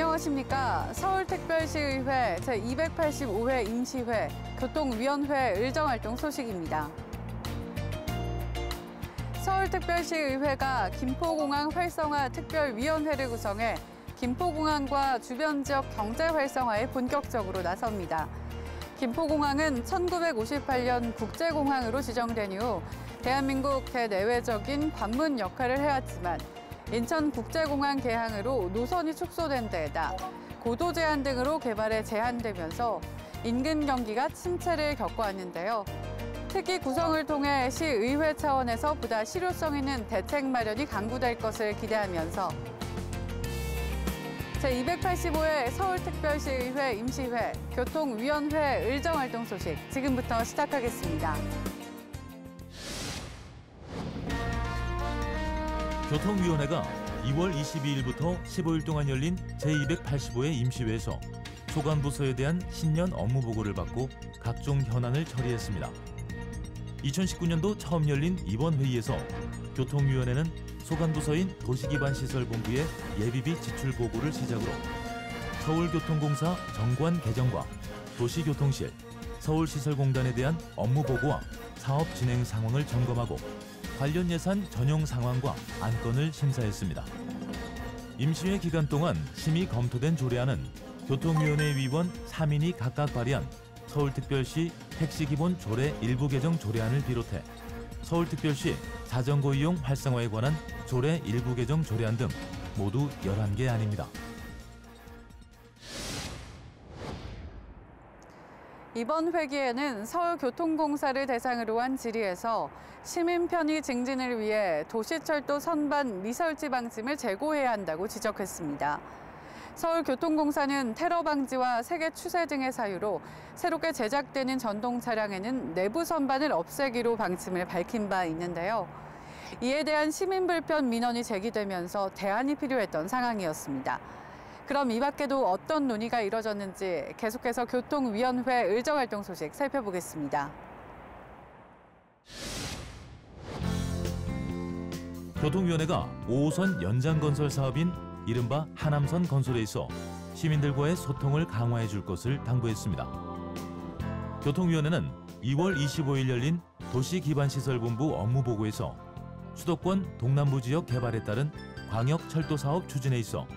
안녕하십니까. 서울특별시의회 제285회 임시회 교통위원회 의정활동 소식입니다. 서울특별시의회가 김포공항 활성화 특별위원회를 구성해 김포공항과 주변 지역 경제 활성화에 본격적으로 나섭니다. 김포공항은 1958년 국제공항으로 지정된 이후 대한민국 대내외적인 관문 역할을 해왔지만 인천국제공항 개항으로 노선이 축소된 데에다 고도 제한 등으로 개발에 제한되면서 인근 경기가 침체를 겪어왔는데요. 특히 구성을 통해 시의회 차원에서 보다 실효성 있는 대책 마련이 강구될 것을 기대하면서 제285회 서울특별시의회 임시회 교통위원회 의정활동 소식 지금부터 시작하겠습니다. 교통위원회가 2월 22일부터 15일 동안 열린 제285회 임시회에서 소관부서에 대한 신년 업무 보고를 받고 각종 현안을 처리했습니다. 2019년도 처음 열린 이번 회의에서 교통위원회는 소관부서인 도시기반시설본부의 예비비 지출 보고를 시작으로 서울교통공사 정관 개정과 도시교통실, 서울시설공단에 대한 업무 보고와 사업 진행 상황을 점검하고 관련 예산 전용 상황과 안건을 심사했습니다. 임시회 기간 동안 심의 검토된 조례안은 교통위원회 위원 3인이 각각 발의한 서울특별시 택시기본 조례 일부 개정 조례안을 비롯해 서울특별시 자전거 이용 활성화에 관한 조례 일부 개정 조례안 등 모두 11개 안입니다. 이번 회기에는 서울교통공사를 대상으로 한 질의에서 시민 편의 증진을 위해 도시철도 선반 미설지 방침을 재고해야 한다고 지적했습니다. 서울교통공사는 테러 방지와 세계 추세 등의 사유로 새롭게 제작되는 전동 차량에는 내부 선반을 없애기로 방침을 밝힌 바 있는데요. 이에 대한 시민 불편 민원이 제기되면서 대안이 필요했던 상황이었습니다. 그럼 이 밖에도 어떤 논의가 이뤄졌는지 계속해서 교통위원회 의정활동 소식 살펴보겠습니다. 교통위원회가 5호선 연장 건설 사업인 이른바 하남선 건설에 있어 시민들과의 소통을 강화해 줄 것을 당부했습니다. 교통위원회는 2월 25일 열린 도시기반시설본부 업무보고에서 수도권 동남부 지역 개발에 따른 광역철도 사업 추진에 있어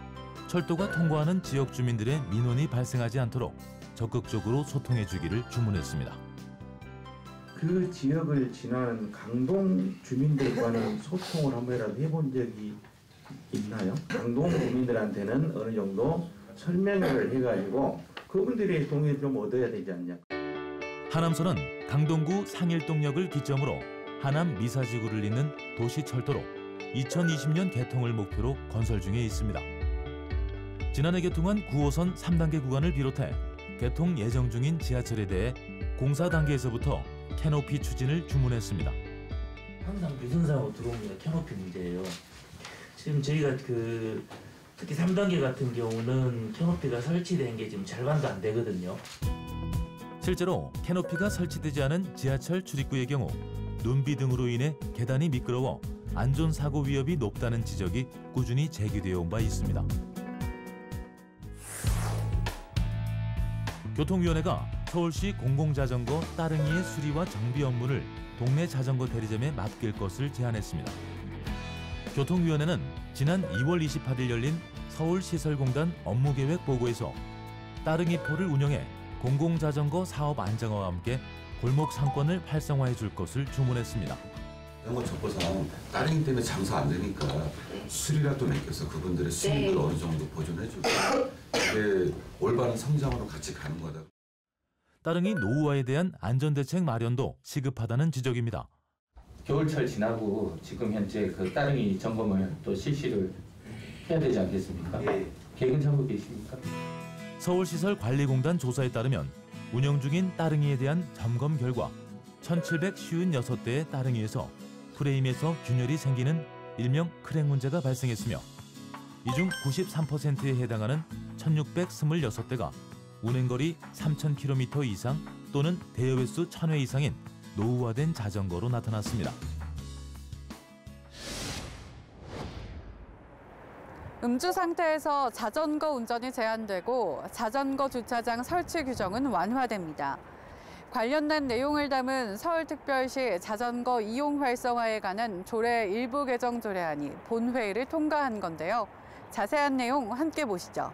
철도가 통과하는 지역 주민들의 민원이 발생하지 않도록 적극적으로 소통해 주기를 주문했습니다. 그 지역을 지나는 강동 주민들과는 소통을 한 번이라도 해본 적이 있나요? 강동 주민들한테는 어느 정도 설명을 해가지고 그분들의 동의를 좀 얻어야 되지 않냐. 하남선은 강동구 상일동역을 기점으로 하남 미사지구를 잇는 도시철도로 2020년 개통을 목표로 건설 중에 있습니다. 지난해 개통한 9호선 3단계 구간을 비롯해 개통 예정 중인 지하철에 대해 공사 단계에서부터 캐노피 추진을 주문했습니다. 항상 유선사고 들어오는 캐노피 문제예요. 지금 저희가 특히 3단계 같은 경우는 캐노피가 설치된 게 지금 절반도 안 되거든요. 실제로 캐노피가 설치되지 않은 지하철 출입구의 경우 눈비 등으로 인해 계단이 미끄러워 안전사고 위협이 높다는 지적이 꾸준히 제기되어 온 바 있습니다. 교통위원회가 서울시 공공자전거 따릉이의 수리와 정비 업무를 동네 자전거 대리점에 맡길 것을 제안했습니다. 교통위원회는 지난 2월 28일 열린 서울시설공단 업무계획 보고에서 따릉이포를 운영해 공공자전거 사업 안정화와 함께 골목 상권을 활성화해 줄 것을 주문했습니다. 자전거 접어서 따릉이 때문에 장사 안 되니까 수리라도 맡겨서 그분들의 수익을 어느 정도 보존해주고 이게 올바른 성장으로 같이 가는 거다. 따릉이 노후화에 대한 안전대책 마련도 시급하다는 지적입니다. 겨울철 지나고 지금 현재 그 따릉이 점검을 또 실시를 해야 되지 않겠습니까? 계획은 잡고 계십니까? 서울시설관리공단 조사에 따르면 운영 중인 따릉이에 대한 점검 결과 1,756대의 따릉이에서 프레임에서 균열이 생기는 일명 크랙 문제가 발생했으며 이 중 93%에 해당하는 1,626대가 운행거리 3,000km 이상 또는 대여 횟수 1,000회 이상인 노후화된 자전거로 나타났습니다. 음주 상태에서 자전거 운전이 제한되고 자전거 주차장 설치 규정은 완화됩니다. 관련된 내용을 담은 서울특별시 자전거 이용 활성화에 관한 조례 일부 개정 조례안이 본회의를 통과한 건데요. 자세한 내용 함께 보시죠.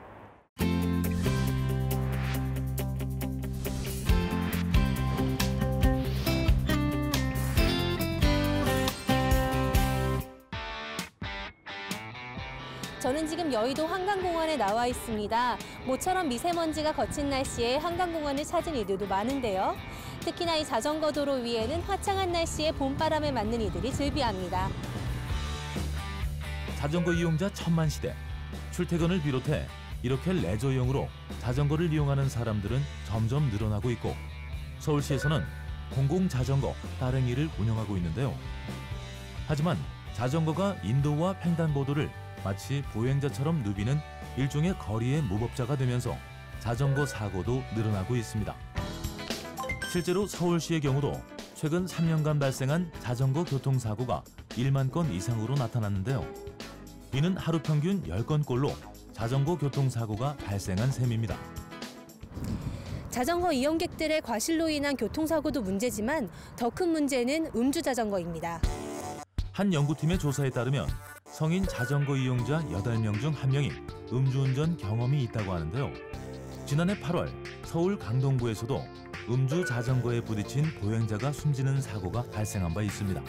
저는 지금 여의도 한강공원에 나와 있습니다. 모처럼 미세먼지가 거친 날씨에 한강공원을 찾은 이들도 많은데요. 특히나 이 자전거 도로 위에는 화창한 날씨에 봄바람을 맞는 이들이 즐비합니다. 자전거 이용자 천만 시대. 출퇴근을 비롯해 이렇게 레저용으로 자전거를 이용하는 사람들은 점점 늘어나고 있고 서울시에서는 공공자전거 따릉이를 운영하고 있는데요. 하지만 자전거가 인도와 횡단보도를 마치 보행자처럼 누비는 일종의 거리의 무법자가 되면서 자전거 사고도 늘어나고 있습니다. 실제로 서울시의 경우도 최근 3년간 발생한 자전거 교통사고가 1만 건 이상으로 나타났는데요. 이는 하루 평균 10건꼴로 자전거 교통사고가 발생한 셈입니다. 자전거 이용객들의 과실로 인한 교통사고도 문제지만 더 큰 문제는 음주자전거입니다. 한 연구팀의 조사에 따르면 성인 자전거 이용자 8명 중 1명이 음주운전 경험이 있다고 하는데요. 지난해 8월 서울 강동구에서도 음주 자전거에 부딪힌 보행자가 숨지는 사고가 발생한 바 있습니다.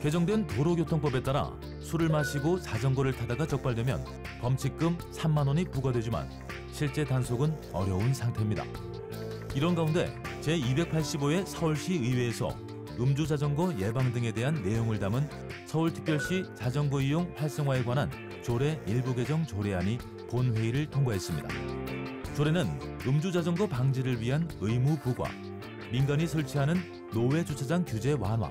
개정된 도로교통법에 따라 술을 마시고 자전거를 타다가 적발되면 범칙금 3만 원이 부과되지만 실제 단속은 어려운 상태입니다. 이런 가운데 제285회 서울시 의회에서 음주 자전거 예방 등에 대한 내용을 담은 서울특별시 자전거 이용 활성화에 관한 조례 일부 개정 조례안이 본회의를 통과했습니다. 조례는 음주 자전거 방지를 위한 의무 부과, 민간이 설치하는 노외 주차장 규제 완화,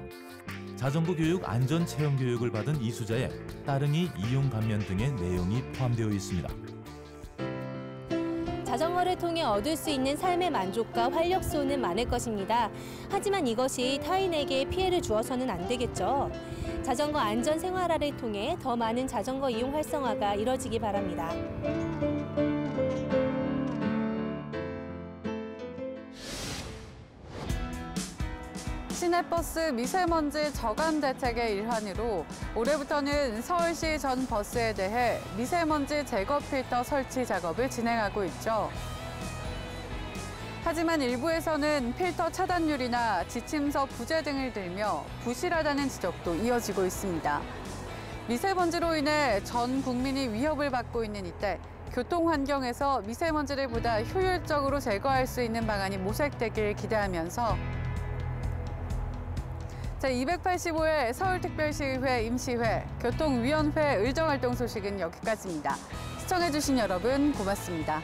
자전거 교육 안전 체험 교육을 받은 이수자의 따릉이 이용 감면 등의 내용이 포함되어 있습니다. 자전거를 통해 얻을 수 있는 삶의 만족과 활력소는 많을 것입니다. 하지만 이것이 타인에게 피해를 주어서는 안 되겠죠. 자전거 안전 생활화를 통해 더 많은 자전거 이용 활성화가 이뤄지기 바랍니다. 시내버스 미세먼지 저감 대책의 일환으로 올해부터는 서울시 전 버스에 대해 미세먼지 제거 필터 설치 작업을 진행하고 있죠. 하지만 일부에서는 필터 차단율이나 지침서 부재 등을 들며 부실하다는 지적도 이어지고 있습니다. 미세먼지로 인해 전 국민이 위협을 받고 있는 이때 교통 환경에서 미세먼지를 보다 효율적으로 제거할 수 있는 방안이 모색되길 기대하면서 제285회 서울특별시의회 임시회 교통위원회 의정활동 소식은 여기까지입니다. 시청해주신 여러분 고맙습니다.